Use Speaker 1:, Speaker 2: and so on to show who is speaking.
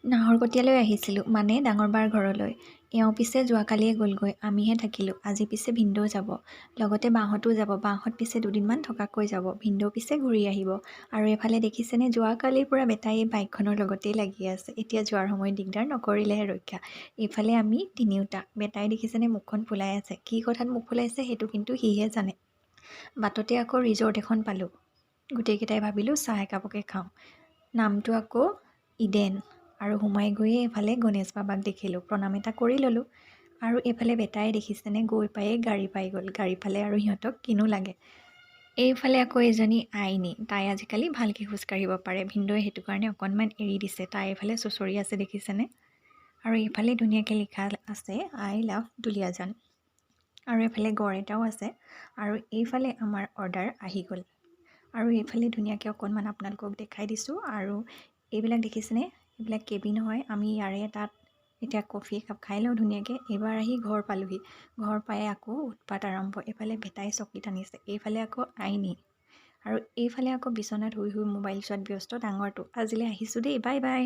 Speaker 1: নাহৰকটীয়ালৈ আহিছিলোঁ মানে ডাঙৰ বাৰ ঘৰলৈ। এওঁ পিছে যোৱাকালিয়ে গ'লগৈ, আমিহে থাকিলোঁ। আজি পিছে ভিনদেউ যাব, লগতে বাহঁতো যাব। বাহঁত পিছে দুদিনমান থকাকৈ যাব, ভিনদেউ পিছে ঘূৰি আহিব। আৰু এফালে দেখিছেনে, যোৱাকালিৰ পৰা বেটাই বাইকখনৰ লগতেই লাগি আছে। এতিয়া যোৱাৰ সময়ত দিগদাৰ নকৰিলেহে ৰক্ষা। এইফালে আমি তিনিওটা। বেটাই দেখিছেনে মুখখন ফুলাই আছে, কি কথাত মুখ ফুলাইছে সেইটো কিন্তু সিহে জানে। বাটতে আকৌ ৰিজৰ্ট এখন পালোঁ। গোটেইকেইটাই ভাবিলোঁ চাহ একাপকে খাওঁ। নামটো আকৌ ইডেন। আৰু সোমাই গৈয়ে এইফালে গণেশ বাবাক দেখিলোঁ, প্ৰণাম এটা কৰি ল'লোঁ। আৰু এইফালে বেটাই দেখিছেনে গৈ পায়ে গাড়ী পাই গ'ল। গাড়ী পালে আৰু সিহঁতক কিনো লাগে। এইফালে আকৌ এজনী আইনী, তাই আজিকালি ভালকৈ খোজকাঢ়িব পাৰে। ভিনদেউৱে সেইটো কাৰণে অকণমান এৰি দিছে। তাই এইফালে চুঁচৰি আছে দেখিছেনে। আৰু এইফালে ধুনীয়াকৈ লিখা আছে আই লাভ দুলীয়াজান। আৰু এইফালে গড় এটাও আছে। আৰু এইফালে আমাৰ অৰ্ডাৰ আহি গ'ল। আৰু এইফালে ধুনীয়াকৈ অকণমান আপোনালোকক দেখাই দিছোঁ। আৰু এইবিলাক দেখিছেনে, এইবিলাক কেবিন হয়। আমি ইয়াৰে তাত এতিয়া কফি একাপ খাই লওঁ ধুনীয়াকৈ। এইবাৰ আহি ঘৰ পালোহি। ঘৰ পাই আকৌ উৎপাত আৰম্ভ। এইফালে ভেটাই চকী টানিছে, এইফালে আকৌ আইনী, আৰু এইফালে আকৌ বিচনাত শুই শুই মোবাইল চোৱাত ব্যস্ত ডাঙৰটো। আজিলৈ আহিছোঁ দেই, বাই বাই।